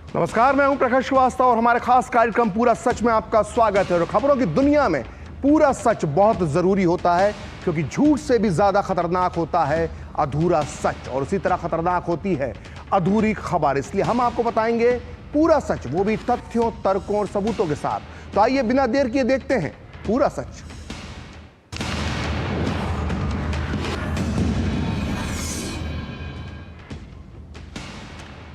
नमस्कार, मैं हूं प्रकाश श्रीवास्तव और हमारे खास कार्यक्रम पूरा सच में आपका स्वागत है। और खबरों की दुनिया में पूरा सच बहुत जरूरी होता है, क्योंकि झूठ से भी ज्यादा खतरनाक होता है अधूरा सच, और उसी तरह खतरनाक होती है अधूरी खबर। इसलिए हम आपको बताएंगे पूरा सच, वो भी तथ्यों, तर्कों और सबूतों के साथ। तो आइए बिना देर किए देखते हैं पूरा सच।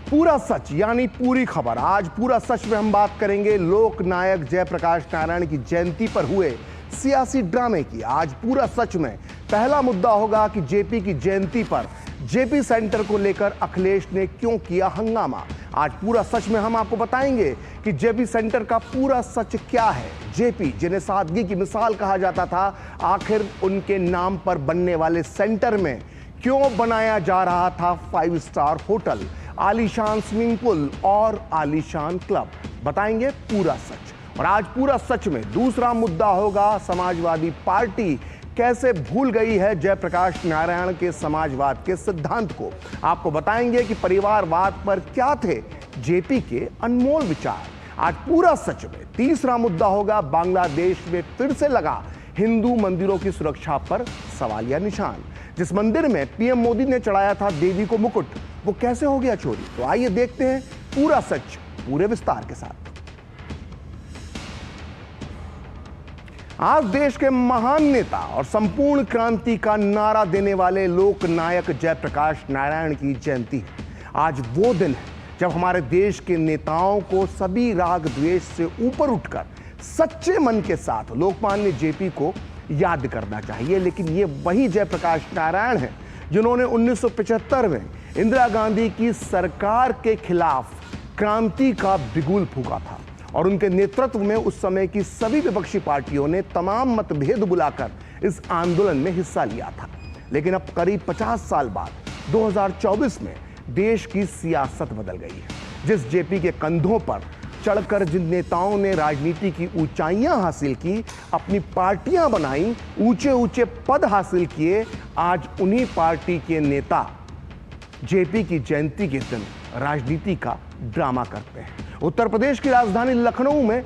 पूरा सच यानी पूरी खबर। आज पूरा सच में हम बात करेंगे लोक नायक जयप्रकाश नारायण की जयंती पर हुए सियासी ड्रामे की। आज पूरा सच में पहला मुद्दा होगा कि जेपी की जयंती पर जेपी सेंटर को लेकर अखिलेश ने क्यों किया हंगामा। आज पूरा सच में हम आपको बताएंगे कि जेपी सेंटर का पूरा सच क्या है। जेपी, जिन्हें सादगी की मिसाल कहा जाता था, आखिर उनके नाम पर बनने वाले सेंटर में क्यों बनाया जा रहा था 5 स्टार होटल, आलीशान स्विमिंग पूल और आलीशान क्लब। बताएंगे पूरा सच। और आज पूरा सच में दूसरा मुद्दा होगा समाजवादी पार्टी कैसे भूल गई है जयप्रकाश नारायण के समाजवाद के सिद्धांत को। आपको बताएंगे कि परिवारवाद पर क्या थे जेपी के अनमोल विचार। आज पूरा सच में तीसरा मुद्दा होगा बांग्लादेश में फिर से लगा हिंदू मंदिरों की सुरक्षा पर सवालिया निशान। जिस मंदिर में पीएम मोदी ने चढ़ाया था देवी को मुकुट, वो कैसे हो गया चोरी। तो आइए देखते हैं पूरा सच पूरे विस्तार के साथ। आज देश के महान नेता और संपूर्ण क्रांति का नारा देने वाले लोक नायक जयप्रकाश नारायण की जयंती है। आज वो दिन है जब हमारे देश के नेताओं को सभी राग द्वेष से ऊपर उठकर सच्चे मन के साथ लोकमान्य जेपी को याद करना चाहिए। लेकिन ये वही जयप्रकाश नारायण हैं जिन्होंने 1975 में इंदिरा गांधी की सरकार के खिलाफ क्रांति का बिगुल फूंका था, और उनके नेतृत्व में उस समय की सभी विपक्षी पार्टियों ने तमाम मतभेद बुलाकर इस आंदोलन में हिस्सा लिया था। लेकिन अब करीब 50 साल बाद 2024 में देश की सियासत बदल गई है। जिस जेपी के कंधों पर चढ़कर जिन नेताओं ने राजनीति की ऊंचाइयां हासिल की, अपनी पार्टियां बनाई, ऊंचे ऊंचे पद हासिल किए, आज उन्हीं पार्टी के नेता जेपी की जयंती के दिन राजनीति का ड्रामा करते हैं। उत्तर प्रदेश की राजधानी लखनऊ में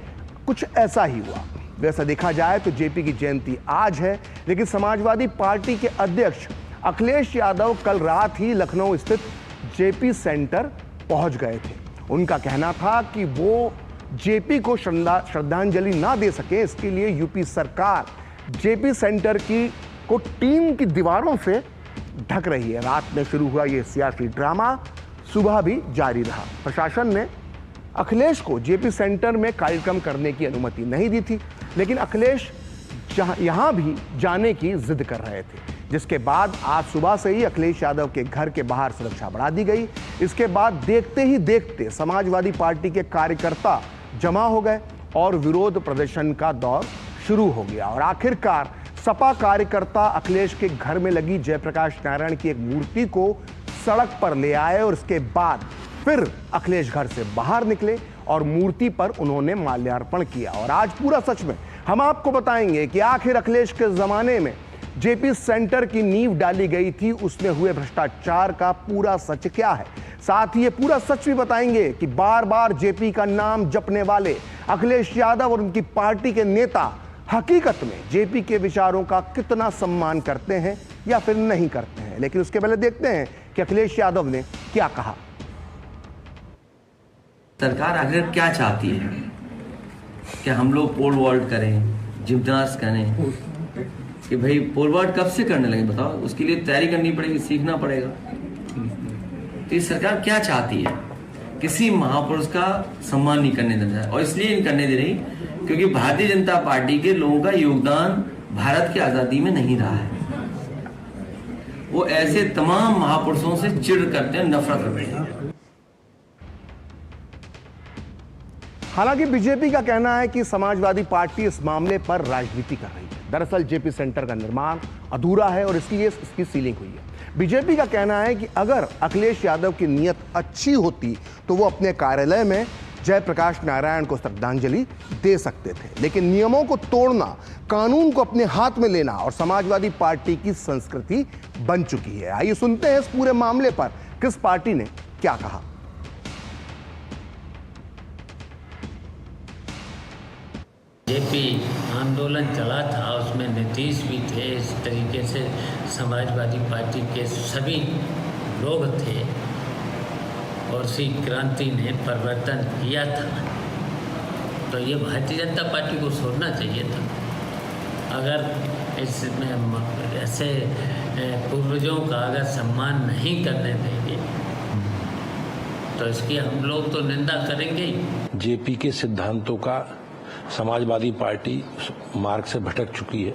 कुछ ऐसा ही हुआ। वैसा देखा जाए तो जेपी की जयंती आज है, लेकिन समाजवादी पार्टी के अध्यक्ष अखिलेश यादव कल रात ही लखनऊ स्थित जेपी सेंटर पहुंच गए थे। उनका कहना था कि वो जेपी को श्रद्धांजलि ना दे सके, इसके लिए यूपी सरकार जेपी सेंटर को टीम की दीवारों से ढक रही है। रात में शुरू हुआ ये सियासी ड्रामा सुबह भी जारी रहा। प्रशासन ने अखिलेश को जेपी सेंटर में कार्यक्रम करने की अनुमति नहीं दी थी, लेकिन अखिलेश यहां भी जाने की जिद कर रहे थे। जिसके बाद आज सुबह से ही अखिलेश यादव के घर के बाहर सुरक्षा बढ़ा दी गई। इसके बाद देखते ही देखते समाजवादी पार्टी के कार्यकर्ता जमा हो गए और विरोध प्रदर्शन का दौर शुरू हो गया। और आखिरकार सपा कार्यकर्ता अखिलेश के घर में लगी जयप्रकाश नारायण की एक मूर्ति को सड़क पर ले आए, और इसके बाद फिर अखिलेश घर से बाहर निकले और मूर्ति पर उन्होंने माल्यार्पण किया। और आज पूरा सच में हम आपको बताएंगे कि आखिर अखिलेश के जमाने में जेपी सेंटर की नींव डाली गई थी, उसमें हुए भ्रष्टाचार का पूरा सच क्या है। साथ ही ये पूरा सच भी बताएंगे कि बार बार जेपी का नाम जपने वाले अखिलेश यादव और उनकी पार्टी के नेता हकीकत में जेपी के विचारों का कितना सम्मान करते हैं या फिर नहीं करते हैं। लेकिन उसके पहले देखते हैं कि अखिलेश यादव ने क्या कहा। सरकार आखिर क्या चाहती है? क्या हम लोग पोल वॉल्ट करें, जिम्नास्ट करें? कि भाई पोल वॉल्ट कब से करने लगे बताओ? उसके लिए तैयारी करनी पड़ेगी, सीखना पड़ेगा। तो ये सरकार क्या चाहती है? किसी महापुरुष का सम्मान नहीं करने दे रहा है, और इसलिए नहीं करने दे रही क्योंकि भारतीय जनता पार्टी के लोगों का योगदान भारत की आजादी में नहीं रहा है। वो ऐसे तमाम महापुरुषों से चिढ़ करते हैं, नफरत रखते हैं। हालांकि बीजेपी का कहना है कि समाजवादी पार्टी इस मामले पर राजनीति कर रही है। दरअसल जेपी सेंटर का निर्माण अधूरा है और इसलिए इसकी सीलिंग हुई है। बीजेपी का कहना है कि अगर अखिलेश यादव की नीयत अच्छी होती तो वो अपने कार्यालय में जयप्रकाश नारायण को श्रद्धांजलि दे सकते थे, लेकिन नियमों को तोड़ना, कानून को अपने हाथ में लेना और समाजवादी पार्टी की संस्कृति बन चुकी है। आइए सुनते हैं इस पूरे मामले पर किस पार्टी ने क्या कहा। जेपी आंदोलन चला था, उसमें नीतीश भी थे, इस तरीके से समाजवादी पार्टी के सभी लोग थे और सी क्रांति ने परिवर्तन किया था। तो ये भारतीय जनता पार्टी को छोड़ना चाहिए था। अगर इसमें ऐसे पूर्वजों का अगर सम्मान नहीं करने देंगे तो इसकी हम लोग तो निंदा करेंगे ही। जेपी के सिद्धांतों का समाजवादी पार्टी मार्ग से भटक चुकी है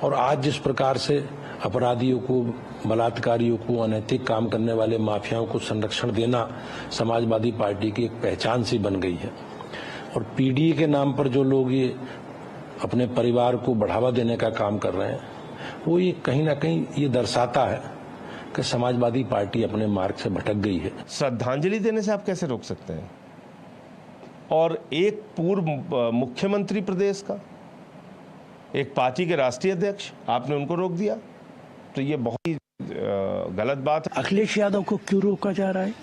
और आज जिस प्रकार से अपराधियों को, बलात्कारियों को, अनैतिक काम करने वाले माफियाओं को संरक्षण देना समाजवादी पार्टी की एक पहचान सी बन गई है। और पीडीए के नाम पर जो लोग ये अपने परिवार को बढ़ावा देने का काम कर रहे हैं, वो ये कहीं ना कहीं ये दर्शाता है कि समाजवादी पार्टी अपने मार्ग से भटक गई है। श्रद्धांजलि देने से आप कैसे रोक सकते हैं? और एक पूर्व मुख्यमंत्री प्रदेश का, एक पार्टी के राष्ट्रीय अध्यक्ष, आपने उनको रोक दिया, तो ये बहुत ही गलत बात है। अखिलेश यादव को क्यों रोका जा रहा है?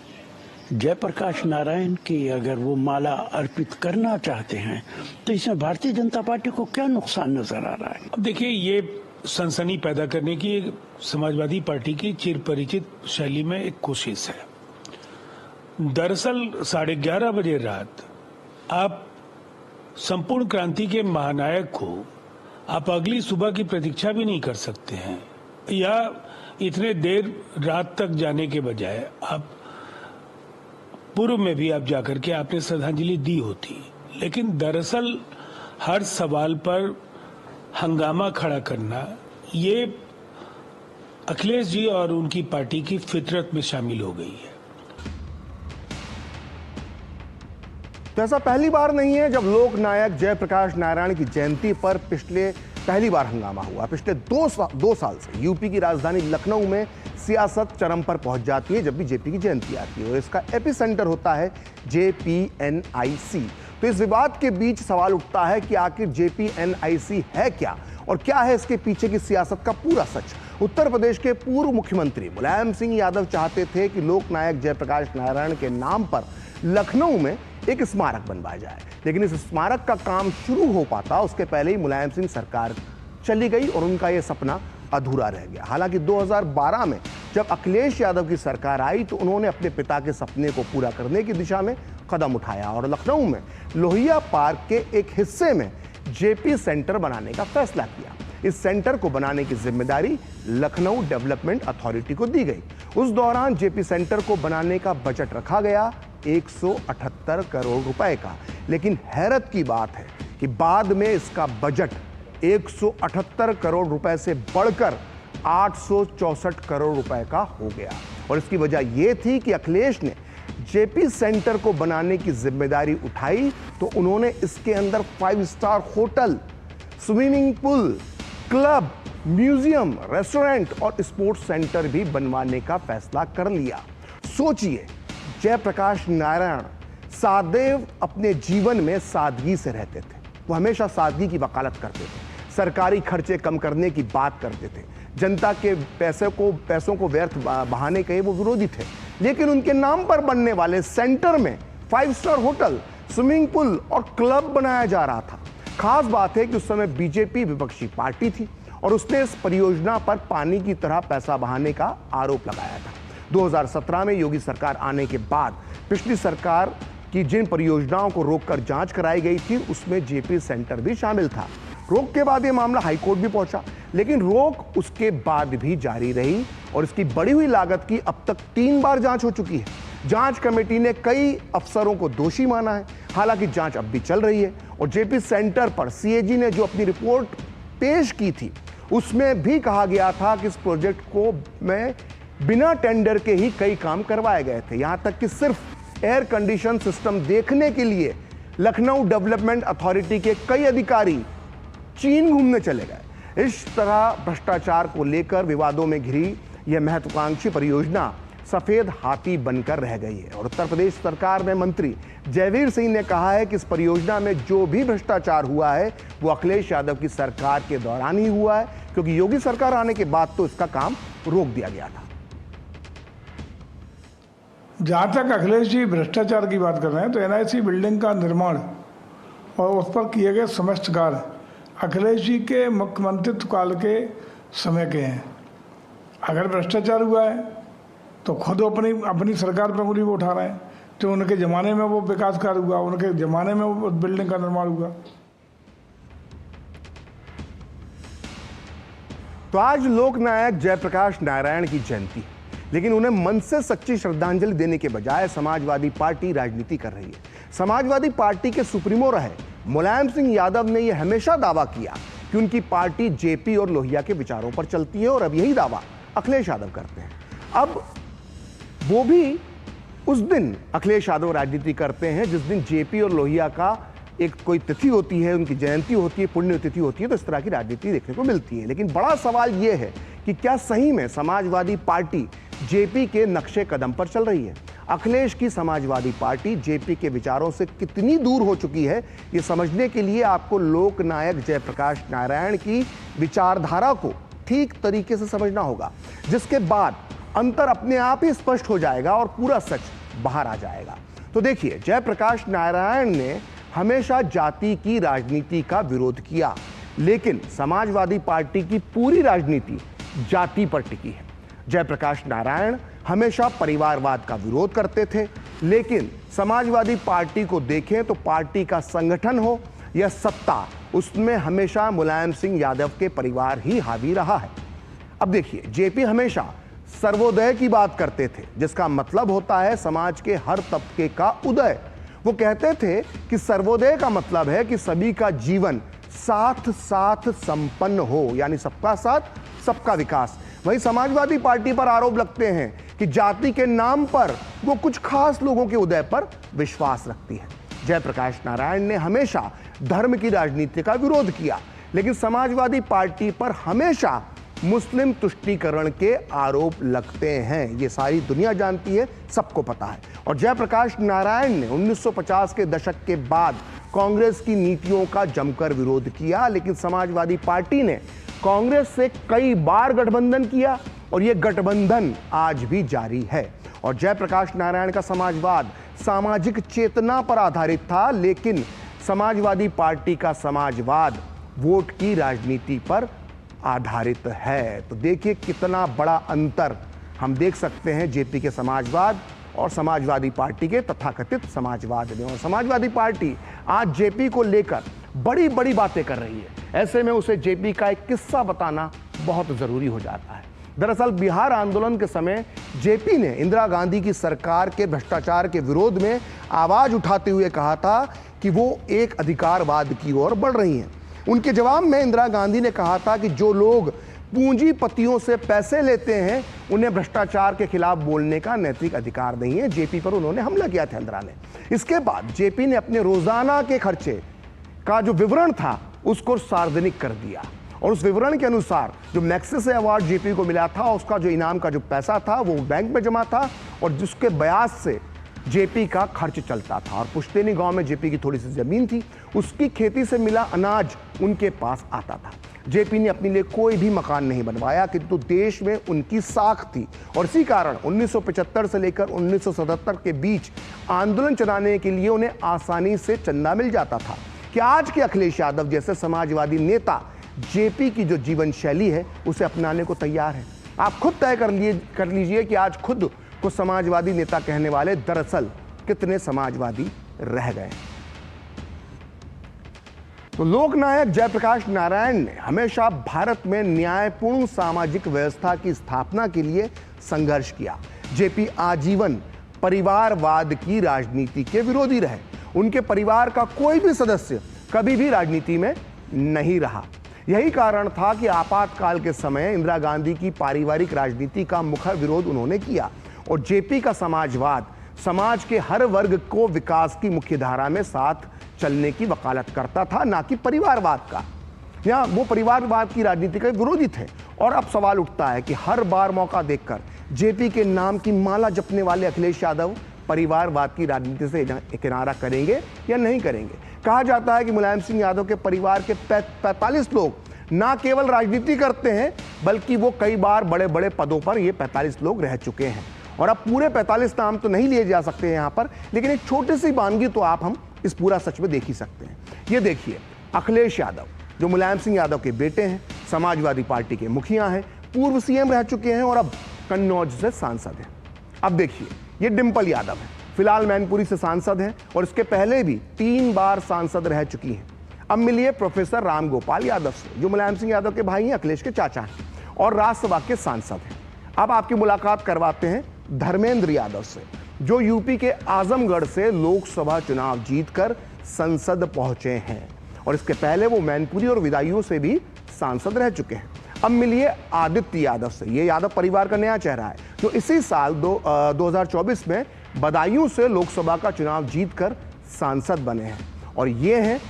जयप्रकाश नारायण की अगर वो माला अर्पित करना चाहते हैं तो इसमें भारतीय जनता पार्टी को क्या नुकसान नजर आ रहा है? अब देखिए, ये सनसनी पैदा करने की एक समाजवादी पार्टी की चिर परिचित शैली में एक कोशिश है। दरअसल 11:30 बजे रात आप संपूर्ण क्रांति के महानायक को आप अगली सुबह की प्रतीक्षा भी नहीं कर सकते हैं, या इतने देर रात तक जाने के बजाय आप पूर्व में भी आप जाकर के आपने श्रद्धांजलि दी होती। लेकिन दरअसल हर सवाल पर हंगामा खड़ा करना ये अखिलेश जी और उनकी पार्टी की फितरत में शामिल हो गई है। तो ऐसा पहली बार नहीं है जब लोक नायक जयप्रकाश नारायण की जयंती पर पहली बार हंगामा हुआ। पिछले दो साल से यूपी की राजधानी लखनऊ में सियासत चरम पर पहुंच जाती है जब भी जेपी की जयंती आती है और इसका एपिसेंटर होता है JPNIC। तो इस विवाद के बीच सवाल उठता है कि आखिर JPNIC है क्या और क्या है इसके पीछे की सियासत का पूरा सच। उत्तर प्रदेश के पूर्व मुख्यमंत्री मुलायम सिंह यादव चाहते थे कि लोक नायक जयप्रकाश नारायण के नाम पर लखनऊ में एक स्मारक बनवाया जाए, लेकिन इस स्मारक का काम शुरू हो पाता उसके पहले ही मुलायम सिंह सरकार चली गई और उनका यह सपना अधूरा रह गया। हालांकि 2012 में जब अखिलेश यादव की सरकार आई तो उन्होंने अपने पिता के सपने को पूरा करने की दिशा में कदम उठाया और लखनऊ में लोहिया पार्क के एक हिस्से में जेपी सेंटर बनाने का फैसला किया। इस सेंटर को बनाने की जिम्मेदारी लखनऊ डेवलपमेंट अथॉरिटी को दी गई। उस दौरान जेपी सेंटर को बनाने का बजट रखा गया 178 करोड़ रुपए का, लेकिन हैरत की बात है कि बाद में इसका बजट 178 करोड़ रुपए से बढ़कर 864 करोड़ रुपए का हो गया। और इसकी वजह यह थी कि अखिलेश ने जेपी सेंटर को बनाने की जिम्मेदारी उठाई तो उन्होंने इसके अंदर 5 star hotel, swimming pool, club, museum, restaurant और स्पोर्ट्स सेंटर भी बनवाने का फैसला कर लिया। सोचिए, जयप्रकाश नारायण सदैव अपने जीवन में सादगी से रहते थे। वो हमेशा सादगी की वकालत करते थे, सरकारी खर्चे कम करने की बात करते थे, जनता के पैसों को व्यर्थ बहाने के वो विरोधी थे। लेकिन उनके नाम पर बनने वाले सेंटर में 5 स्टार होटल, स्विमिंग पूल और क्लब बनाया जा रहा था। खास बात है कि उस समय बीजेपी विपक्षी पार्टी थी और उसने इस परियोजना पर पानी की तरह पैसा बहाने का आरोप लगाया था। 2017 में योगी सरकार आने के बाद पिछली सरकार की जिन परियोजनाओं को रोककर जांच कराई गई थी उसमें जेपी सेंटर भी शामिल था। रोक के बाद यह मामला हाईकोर्ट भी पहुंचा, लेकिन रोक उसके बाद भी जारी रही और इसकी बढ़ी हुई लागत की अब तक 3 बार जांच हो चुकी है। जांच कमेटी ने कई अफसरों को दोषी माना है। हालांकि जांच अब भी चल रही है और जेपी सेंटर पर सीएजी ने जो अपनी रिपोर्ट पेश की थी उसमें भी कहा गया था कि इस प्रोजेक्ट को में बिना टेंडर के ही कई काम करवाए गए थे। यहां तक कि सिर्फ एयर कंडीशन सिस्टम देखने के लिए लखनऊ डेवलपमेंट अथॉरिटी के कई अधिकारी चीन घूमने चले गए। इस तरह भ्रष्टाचार को लेकर विवादों में घिरी यह महत्वाकांक्षी परियोजना सफेद हाथी बनकर रह गई है। और उत्तर प्रदेश सरकार में मंत्री जयवीर सिंह ने कहा है कि इस परियोजना में जो भी भ्रष्टाचार हुआ है वो अखिलेश यादव की सरकार के दौरान ही हुआ है, क्योंकि योगी सरकार आने के बाद तो इसका काम रोक दिया गया था। जहाँ तक अखिलेश जी भ्रष्टाचार की बात कर रहे हैं तो NIC बिल्डिंग का निर्माण और उस पर किए गए समस्त कार्य अखिलेश जी के मुख्यमंत्रित्व काल के समय के हैं। अगर भ्रष्टाचार हुआ है तो खुद अपनी सरकार पर उंगली उठा रहे हैं। तो उनके ज़माने में वो विकास कार्य हुआ, उनके ज़माने में वो बिल्डिंग का निर्माण हुआ। तो आज लोकनायक जयप्रकाश नारायण की जयंती, लेकिन उन्हें मन से सच्ची श्रद्धांजलि देने के बजाय समाजवादी पार्टी राजनीति कर रही है। समाजवादी पार्टी के सुप्रीमो रहे मुलायम सिंह यादव ने यह हमेशा दावा किया कि उनकी पार्टी जेपी और लोहिया के विचारों पर चलती है, और अब यही दावा अखिलेश यादव करते हैं। अब वो भी उस दिन अखिलेश यादव राजनीति करते हैं जिस दिन जेपी और लोहिया का एक कोई तिथि होती है, उनकी जयंती होती है, पुण्यतिथि होती है, तो इस तरह की राजनीति देखने को मिलती है। लेकिन बड़ा सवाल यह है कि क्या सही में समाजवादी पार्टी जेपी के नक्शे कदम पर चल रही है? अखिलेश की समाजवादी पार्टी जेपी के विचारों से कितनी दूर हो चुकी है, ये समझने के लिए आपको लोकनायक जयप्रकाश नारायण की विचारधारा को ठीक तरीके से समझना होगा, जिसके बाद अंतर अपने आप ही स्पष्ट हो जाएगा और पूरा सच बाहर आ जाएगा। तो देखिए, जयप्रकाश नारायण ने हमेशा जाति की राजनीति का विरोध किया, लेकिन समाजवादी पार्टी की पूरी राजनीति जाति पर टिकी है। जयप्रकाश नारायण हमेशा परिवारवाद का विरोध करते थे, लेकिन समाजवादी पार्टी को देखें तो पार्टी का संगठन हो या सत्ता, उसमें हमेशा मुलायम सिंह यादव के परिवार ही हावी रहा है। अब देखिए, जेपी हमेशा सर्वोदय की बात करते थे, जिसका मतलब होता है समाज के हर तबके का उदय। वो कहते थे कि सर्वोदय का मतलब है कि सभी का जीवन साथ साथ संपन्न हो, यानी सबका साथ सबका विकास। वहीं समाजवादी पार्टी पर आरोप लगते हैं कि जाति के नाम पर वो कुछ खास लोगों के उदय पर विश्वास रखती है। जयप्रकाश नारायण ने हमेशा धर्म की राजनीति का विरोध किया, लेकिन समाजवादी पार्टी पर हमेशा मुस्लिम तुष्टीकरण के आरोप लगते हैं। ये सारी दुनिया जानती है, सबको पता है। और जयप्रकाश नारायण ने 1950 के दशक के बाद कांग्रेस की नीतियों का जमकर विरोध किया, लेकिन समाजवादी पार्टी ने कांग्रेस से कई बार गठबंधन किया और यह गठबंधन आज भी जारी है। और जयप्रकाश नारायण का समाजवाद सामाजिक चेतना पर आधारित था, लेकिन समाजवादी पार्टी का समाजवाद वोट की राजनीति पर आधारित है। तो देखिए कितना बड़ा अंतर हम देख सकते हैं जेपी के समाजवाद और समाजवादी पार्टी के तथाकथित समाजवाद में। और समाजवादी पार्टी आज जेपी को लेकर बड़ी बड़ी बातें कर रही है। ऐसे में उसे जेपी का एक किस्सा बताना बहुत जरूरी हो जाता है। दरअसल बिहार आंदोलन के समय जेपी ने इंदिरा गांधी की सरकार के भ्रष्टाचार के विरोध में आवाज उठाते हुए कहा था कि वो एक अधिकारवाद की ओर बढ़ रही हैं। उनके जवाब में इंदिरा गांधी ने कहा था कि जो लोग पूंजीपतियों से पैसे लेते हैं उन्हें भ्रष्टाचार के खिलाफ बोलने का नैतिक अधिकार नहीं है। जेपी पर उन्होंने हमला किया था इंदिरा ने। इसके बाद जेपी ने अपने रोजाना के खर्चे का जो विवरण था उसको सार्वजनिक कर दिया, और उस विवरण के अनुसार जो मैग्सेसे अवार्ड जेपी को मिला था उसका जो इनाम का जो पैसा था वो बैंक में जमा था, और जिसके ब्याज से जेपी का खर्च चलता था। और पुश्तैनी गांव में जेपी की थोड़ी सी जमीन थी, उसकी खेती से मिला अनाज उनके पास आता था। जेपी ने अपने लिए कोई भी मकान नहीं बनवाया, किंतु देश में उनकी साख थी, और इसी कारण 1975 से लेकर 1977 के बीच आंदोलन चलाने के लिए उन्हें आसानी से चंदा मिल जाता था। कि आज के अखिलेश यादव जैसे समाजवादी नेता जेपी की जो जीवन शैली है उसे अपनाने को तैयार है? आप खुद तय कर लीजिए कि आज खुद को समाजवादी नेता कहने वाले दरअसल कितने समाजवादी रह गए। तो लोकनायक जयप्रकाश नारायण ने हमेशा भारत में न्यायपूर्ण सामाजिक व्यवस्था की स्थापना के लिए संघर्ष किया। जेपी आजीवन परिवारवाद की राजनीति के विरोधी रहे। उनके परिवार का कोई भी सदस्य कभी भी राजनीति में नहीं रहा। यही कारण था कि आपातकाल के समय इंदिरा गांधी की पारिवारिक राजनीति का मुखर विरोध उन्होंने किया, और जेपी का समाजवाद समाज के हर वर्ग को विकास की मुख्यधारा में साथ चलने की वकालत करता था, ना कि परिवारवाद का। या वो परिवारवाद की राजनीति के विरोधी थे। और अब सवाल उठता है कि हर बार मौका देखकर जेपी के नाम की माला जपने वाले अखिलेश यादव परिवारवाद की राजनीति से किनारा करेंगे या नहीं करेंगे। कहा जाता है कि मुलायम सिंह यादव के परिवार के 45 लोग ना केवल राजनीति करते हैं, बल्कि वो कई बार बड़े बड़े पदों पर ये 45 लोग रह चुके हैं। और अब पूरे 45 नाम तो नहीं लिए जा सकते हैं यहाँ पर, लेकिन एक छोटी सी वानगी तो हम इस पूरा सच में देख ही सकते हैं। ये देखिए, अखिलेश यादव जो मुलायम सिंह यादव के बेटे हैं, समाजवादी पार्टी के मुखिया हैं, पूर्व सीएम रह चुके हैं और अब कन्नौज से सांसद हैं। अब देखिए, ये डिंपल यादव है, फिलहाल मैनपुरी से सांसद हैं और इसके पहले भी 3 बार सांसद रह चुकी हैं। अब मिलिए प्रोफेसर राम गोपाल यादव से, जो मुलायम सिंह यादव के भाई हैं, अखिलेश के चाचा हैं और राज्यसभा के सांसद हैं। अब आपकी मुलाकात करवाते हैं धर्मेंद्र यादव से, जो यूपी के आजमगढ़ से लोकसभा चुनाव जीतकर संसद पहुंचे हैं और इसके पहले वो मैनपुरी और विदायूं से भी सांसद रह चुके हैं। अब मिलिए आदित्य यादव से, ये यादव परिवार का नया चेहरा है, जो इसी साल 2024 में बदायूं से लोकसभा का चुनाव जीतकर सांसद बने हैं। और ये हैं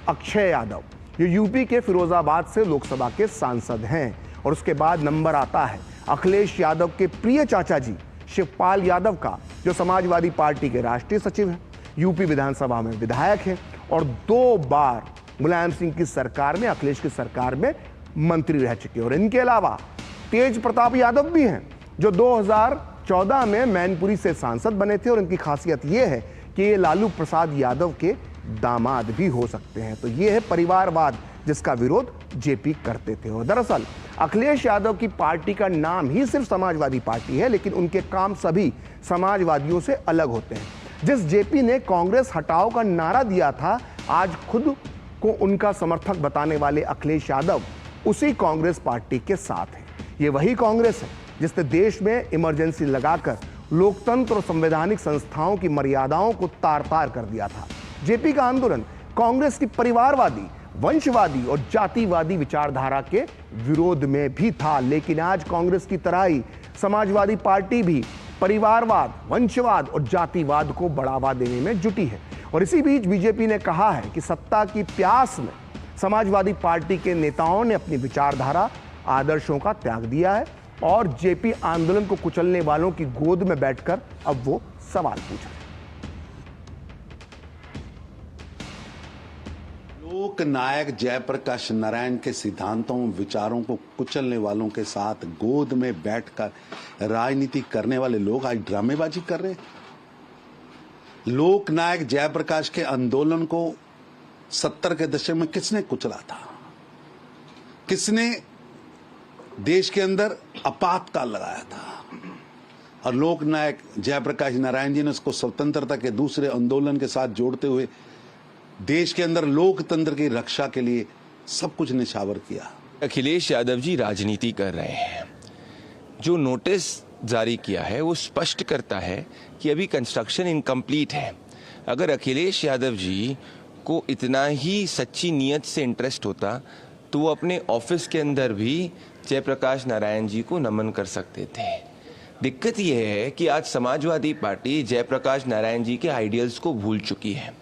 अक्षय यादव, जो यूपी के फिरोजाबाद से लोकसभा के सांसद हैं। और उसके बाद नंबर आता है अखिलेश यादव के प्रिय चाचा जी शिवपाल यादव का, जो समाजवादी पार्टी के राष्ट्रीय सचिव हैं, यूपी विधानसभा में विधायक हैं और 2 बार मुलायम सिंह की सरकार में, अखिलेश की सरकार में मंत्री रह चुके हैं। और इनके अलावा तेज प्रताप यादव भी हैं, जो 2014 में मैनपुरी से सांसद बने थे और इनकी खासियत यह है कि ये लालू प्रसाद यादव के दामाद भी हो सकते हैं। तो ये है परिवारवाद, जिसका विरोध जेपी करते थे। और दरअसल अखिलेश यादव की पार्टी का नाम ही सिर्फ समाजवादी पार्टी है, लेकिन उनके काम सभी समाजवादियों से अलग होते हैं। जिस जेपी ने कांग्रेस हटाओ का नारा दिया था, आज खुद को उनका समर्थक बताने वाले अखिलेश यादव उसी कांग्रेस पार्टी के साथ हैं। ये वही कांग्रेस है जिसने देश में इमरजेंसी लगाकर लोकतंत्र और संवैधानिक संस्थाओं की मर्यादाओं को तार-तार कर दिया था। जेपी का आंदोलन कांग्रेस की परिवारवादी, वंशवादी और जातिवादी विचारधारा के विरोध में भी था। लेकिन आज कांग्रेस की तरह ही समाजवादी पार्टी भी परिवारवाद, वंशवाद और जातिवाद को बढ़ावा देने में जुटी है। और इसी बीच बीजेपी ने कहा है कि सत्ता की प्यास में समाजवादी पार्टी के नेताओं ने अपनी विचारधारा, आदर्शों का त्याग दिया है और जेपी आंदोलन को कुचलने वालों की गोद में बैठकर अब वो सवाल पूछ रहे हैं। लोक नायक जयप्रकाश नारायण के सिद्धांतों, विचारों को कुचलने वालों के साथ गोद में बैठकर राजनीति करने वाले लोग आज ड्रामेबाजी कर रहे हैं। लोक नायक जयप्रकाश के आंदोलन को 70 के दशक में किसने कुचला था? किसने देश के अंदर आपातकाल लगाया था? और लोक नायक जयप्रकाश नारायण जी ने उसको स्वतंत्रता के दूसरे आंदोलन के साथ जोड़ते हुए देश के अंदर लोकतंत्र की रक्षा के लिए सब कुछ निछावर किया। अखिलेश यादव जी राजनीति कर रहे हैं। जो नोटिस जारी किया है वो स्पष्ट करता है कि अभी कंस्ट्रक्शन इनकम्प्लीट है। अगर अखिलेश यादव जी को इतना ही सच्ची नीयत से इंटरेस्ट होता तो वो अपने ऑफिस के अंदर भी जयप्रकाश नारायण जी को नमन कर सकते थे। दिक्कत यह है कि आज समाजवादी पार्टी जयप्रकाश नारायण जी के आइडियल्स को भूल चुकी है।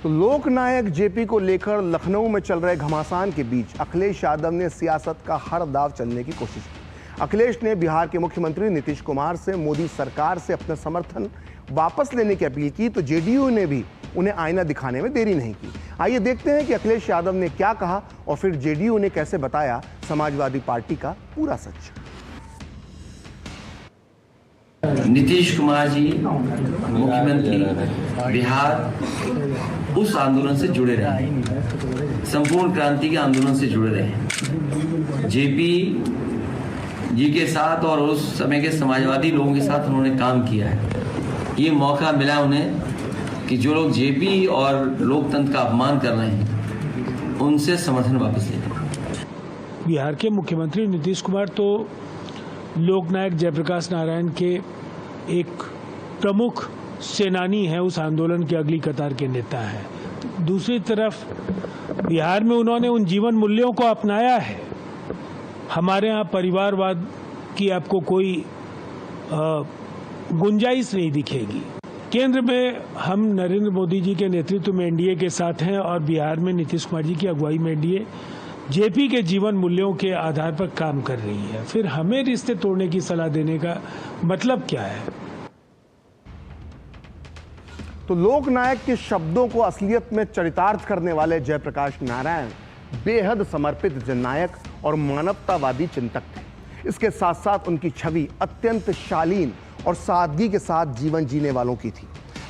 तो लोकनायक जेपी को लेकर लखनऊ में चल रहे घमासान के बीच अखिलेश यादव ने सियासत का हर दाव चलने की कोशिश की। अखिलेश ने बिहार के मुख्यमंत्री नीतीश कुमार से मोदी सरकार से अपना समर्थन वापस लेने की अपील की, तो जेडीयू ने भी उन्हें आईना दिखाने में देरी नहीं की। आइए देखते हैं कि अखिलेश यादव ने क्या कहा और फिर जेडीयू ने कैसे बताया समाजवादी पार्टी का पूरा सच। नीतीश कुमार जी मुख्यमंत्री बिहार उस आंदोलन से जुड़े रहे, संपूर्ण क्रांति के आंदोलन से जुड़े रहे। जेपी जी के साथ और उस समय के समाजवादी लोगों के साथ उन्होंने काम किया है। ये मौका मिला उन्हें कि जो लोग जेपी और लोकतंत्र का अपमान कर रहे हैं उनसे समर्थन वापस लें। बिहार के मुख्यमंत्री नीतीश कुमार तो लोकनायक जयप्रकाश नारायण के एक प्रमुख सेनानी हैं, उस आंदोलन के अगली कतार के नेता हैं। दूसरी तरफ बिहार में उन्होंने उन जीवन मूल्यों को अपनाया है। हमारे यहाँ परिवारवाद की आपको कोई गुंजाइश नहीं दिखेगी। केंद्र में हम नरेंद्र मोदी जी के नेतृत्व में एनडीए के साथ हैं और बिहार में नीतीश कुमार जी की अगुवाई में एनडीए जेपी के जीवन मूल्यों के आधार पर काम कर रही है। फिर हमें रिश्ते तोड़ने की सलाह देने का मतलब क्या है? तो लोकनायक के शब्दों को असलियत में चरितार्थ करने वाले जयप्रकाश नारायण बेहद समर्पित जननायक और मानवतावादी चिंतक थे। इसके साथ साथ उनकी छवि अत्यंत शालीन और सादगी के साथ जीवन जीने वालों की थी।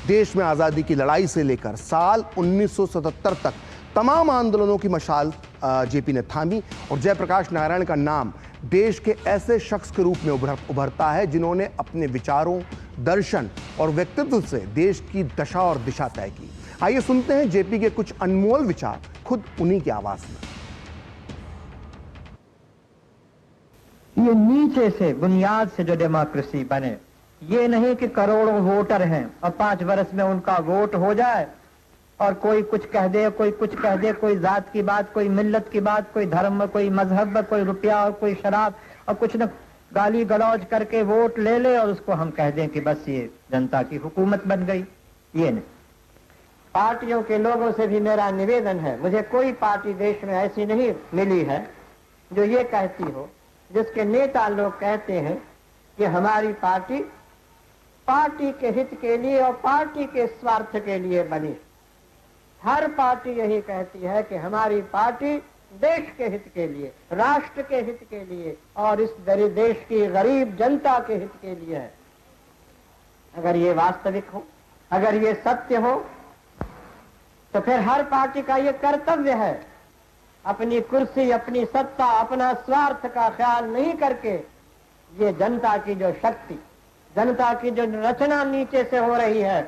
देश में आज़ादी की लड़ाई से लेकर साल 1977 तक तमाम आंदोलनों की मशाल जेपी ने थामी और जयप्रकाश नारायण का नाम देश के ऐसे शख्स के रूप में उभरता है जिन्होंने अपने विचारों, दर्शन और व्यक्तित्व से देश की दशा और दिशा तय की। आइए सुनते हैं जेपी के कुछ अनमोल विचार खुद उन्हीं की आवाज में। ये नीचे से, बुनियाद से जो डेमोक्रेसी बने, ये नहीं कि करोड़ों वोटर हैं और 5 वर्ष में उनका वोट हो जाए और कोई कुछ कह दे, कोई कुछ कह दे, कोई जात की बात, कोई मिल्लत की बात, कोई धर्म, कोई मजहब, कोई रुपया और कोई शराब और कुछ न गाली गलौज करके वोट ले ले और उसको हम कह दें कि बस ये जनता की हुकूमत बन गई। ये नहीं। पार्टियों के लोगों से भी मेरा निवेदन है, मुझे कोई पार्टी देश में ऐसी नहीं मिली है जो ये कहती हो, जिसके नेता लोग कहते हैं कि हमारी पार्टी पार्टी के हित के लिए और पार्टी के स्वार्थ के लिए बनी। हर पार्टी यही कहती है कि हमारी पार्टी देश के हित के लिए, राष्ट्र के हित के लिए और इस देश की गरीब जनता के हित के लिए है। अगर ये वास्तविक हो, अगर ये सत्य हो, तो फिर हर पार्टी का ये कर्तव्य है अपनी कुर्सी, अपनी सत्ता, अपना स्वार्थ का ख्याल नहीं करके ये जनता की जो शक्ति, जनता की जो रचना नीचे से हो रही है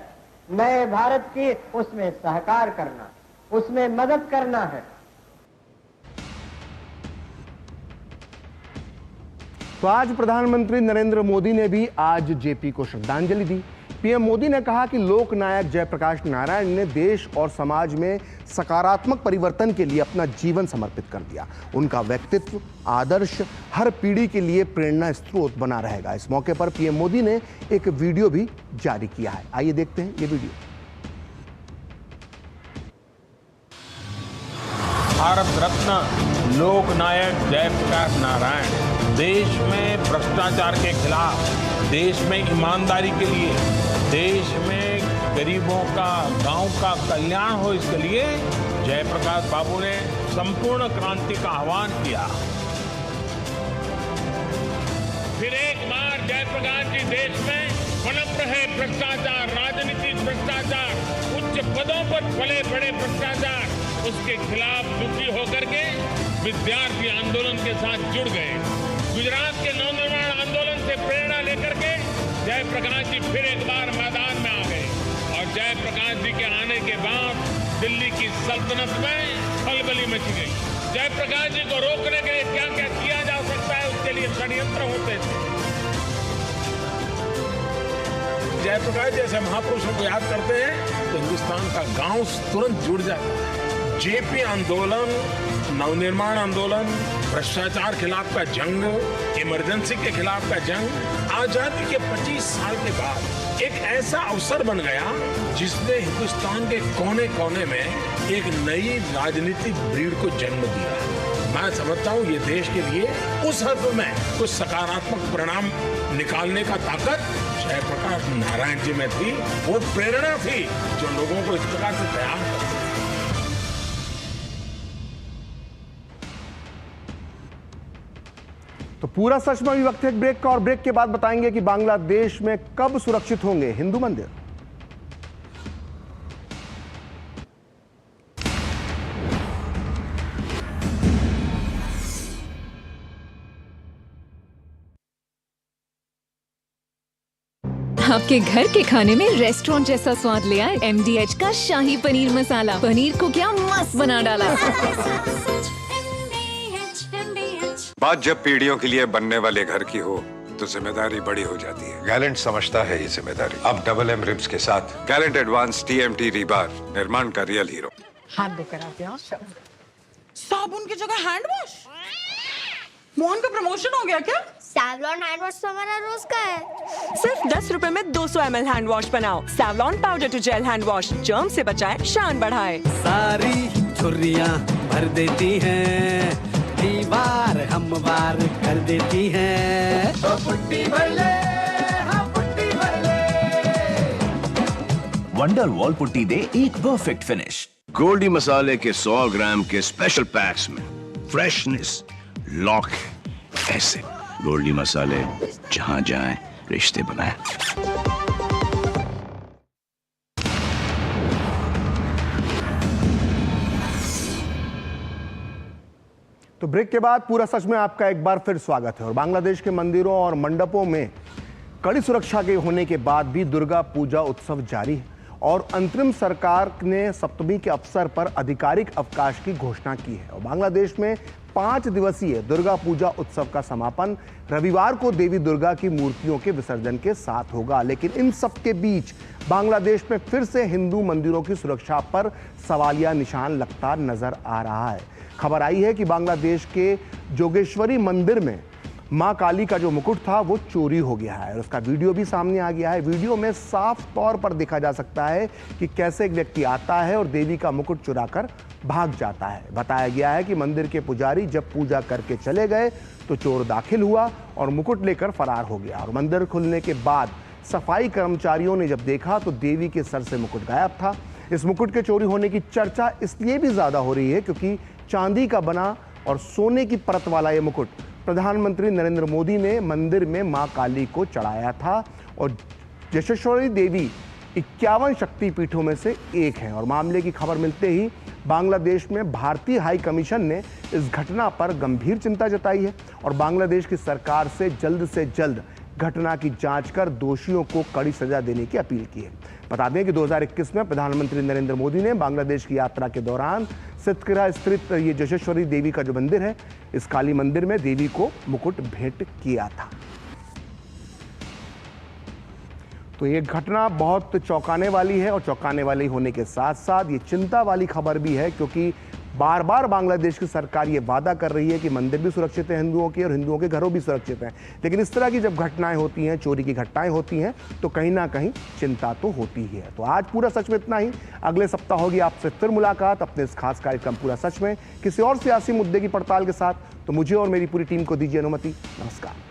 नए भारत की, उसमें सहकार करना, उसमें मदद करना है। तो आज प्रधानमंत्री नरेंद्र मोदी ने भी आज जेपी को श्रद्धांजलि दी। पीएम मोदी ने कहा कि लोकनायक जयप्रकाश नारायण ने देश और समाज में सकारात्मक परिवर्तन के लिए अपना जीवन समर्पित कर दिया। उनका व्यक्तित्व, आदर्श हर पीढ़ी के लिए प्रेरणा स्रोत बना रहेगा। इस मौके पर पीएम मोदी ने एक वीडियो भी जारी किया है। आइए देखते हैं ये वीडियो। भारत रत्न लोकनायक जयप्रकाश नारायण देश में भ्रष्टाचार के खिलाफ, देश में ईमानदारी के लिए, देश में गरीबों का, गांव का कल्याण हो, इसके लिए जयप्रकाश बाबू ने संपूर्ण क्रांति का आह्वान किया। फिर एक बार जयप्रकाश जी देश में पनप रहे भ्रष्टाचार, राजनीतिक भ्रष्टाचार, उच्च पदों पर पले बड़े भ्रष्टाचार, उसके खिलाफ दुखी होकर के विद्यार्थी आंदोलन के साथ जुड़ गए। गुजरात के नवनिर्माण आंदोलन से प्रेरणा लेकर के जयप्रकाश जी फिर एक बार मैदान में आ गए और जयप्रकाश जी के आने के बाद दिल्ली की सल्तनत में खलबली मची गई। जयप्रकाश जी को रोकने के लिए क्या क्या किया जा सकता है, उसके लिए षड्यंत्र होते थे। जयप्रकाश जैसे महापुरुषों को याद करते हैं तो हिंदुस्तान का गांव तुरंत जुड़ जाता है। जेपी आंदोलन, नवनिर्माण आंदोलन, भ्रष्टाचार खिलाफ का जंग, इमरजेंसी के खिलाफ का जंग, आजादी के 25 साल के बाद एक ऐसा अवसर बन गया जिसने हिंदुस्तान के कोने कोने में एक नई राजनीतिक ब्रीड को जन्म दिया। मैं समझता हूँ ये देश के लिए उस हद में कुछ सकारात्मक परिणाम निकालने का ताकत जयप्रकाश नारायण जी में थी। वो प्रेरणा थी जो लोगों को इस प्रकार से तैयार कर। तो पूरा सच में वक्त है ब्रेक का और ब्रेक के बाद बताएंगे कि बांग्लादेश में कब सुरक्षित होंगे हिंदू मंदिर। आपके घर के खाने में रेस्टोरेंट जैसा स्वाद ले आए MDH का शाही पनीर मसाला। पनीर को क्या मस्त बना डाला। बात जब पीढ़ियों के लिए बनने वाले घर की हो तो जिम्मेदारी बड़ी हो जाती है। गैलेंट समझता है ये जिम्मेदारी। अब डबल M रिब्स के साथ गैलेंट एडवांस TMT रीबार, निर्माण का रियल हीरो। हाथ धो कर आते हैं। साबुन की जगह हैंड वॉश। मोहन का प्रमोशन हो गया क्या? सैवलॉन हैंड वॉश तो हमारा रोज का है। सिर्फ 10 रुपए में 200 ml हैंड वॉश बनाओ। Savlon powder to gel hand wash, germ से बचाए, शान बढ़ाए। सारी छुर्रियाँ भर देती हैं, दीवार हमवार कर देती हैं। तो पुट्टी भर ले, हाँ पुट्टी भर ले। वंडर वॉल पुट्टी दे एक परफेक्ट फिनिश। गोल्डी मसाले के 100 ग्राम के स्पेशल पैक्स में फ्रेशनेस लॉक है। ऐसे गोल्डी मसाले जहां जाएं रिश्ते बनाएं। तो ब्रेक के बाद पूरा सच में आपका एक बार फिर स्वागत है। और बांग्लादेश के मंदिरों और मंडपों में कड़ी सुरक्षा के होने के बाद भी दुर्गा पूजा उत्सव जारी है और अंतरिम सरकार ने सप्तमी के अवसर पर आधिकारिक अवकाश की घोषणा की है। और बांग्लादेश में 5 दिवसीय दुर्गा पूजा उत्सव का समापन रविवार को देवी दुर्गा की मूर्तियों के विसर्जन के साथ होगा। लेकिन इन सब के बीच बांग्लादेश में फिर से हिंदू मंदिरों की सुरक्षा पर सवालिया निशान लगता नजर आ रहा है। खबर आई है कि बांग्लादेश के जोगेश्वरी मंदिर में मां काली का जो मुकुट था वो चोरी हो गया है और उसका वीडियो भी सामने आ गया है। वीडियो में साफ तौर पर देखा जा सकता है कि कैसे एक व्यक्ति आता है और देवी का मुकुट चुराकर भाग जाता है। बताया गया है कि मंदिर के पुजारी जब पूजा करके चले गए तो चोर दाखिल हुआ और मुकुट लेकर फरार हो गया। और मंदिर खुलने के बाद सफाई कर्मचारियों ने जब देखा तो देवी के सर से मुकुट गायब था। इस मुकुट के चोरी होने की चर्चा इसलिए भी ज्यादा हो रही है क्योंकि चांदी का बना और सोने की परत वाला ये मुकुट प्रधानमंत्री नरेंद्र मोदी ने मंदिर में मां काली को चढ़ाया था और जशेश्वरी देवी 51 शक्तिपीठों में से एक है। और मामले की खबर मिलते ही बांग्लादेश में भारतीय हाई कमीशन ने इस घटना पर गंभीर चिंता जताई है और बांग्लादेश की सरकार से जल्द घटना की जांच कर दोषियों को कड़ी सजा देने की अपील की है। बता दें कि 2021 में प्रधानमंत्री नरेंद्र मोदी ने बांग्लादेश की यात्रा के दौरान सितकिरा स्थित ये जशेश्वरी देवी का जो मंदिर है, इस काली मंदिर में देवी को मुकुट भेंट किया था। तो ये घटना बहुत चौंकाने वाली है और चौंकाने वाली होने के साथ साथ ये चिंता वाली खबर भी है क्योंकि बार बार बांग्लादेश की सरकार ये वादा कर रही है कि मंदिर भी सुरक्षित है हिंदुओं के और हिंदुओं के घरों भी सुरक्षित हैं। लेकिन इस तरह की जब घटनाएं होती हैं, चोरी की घटनाएं होती हैं, तो कहीं ना कहीं चिंता तो होती ही है। तो आज पूरा सच में इतना ही। अगले सप्ताह होगी आपसे फिर मुलाकात अपने इस खास कार्यक्रम पूरा सच में किसी और सियासी मुद्दे की पड़ताल के साथ। तो मुझे और मेरी पूरी टीम को दीजिए अनुमति। नमस्कार।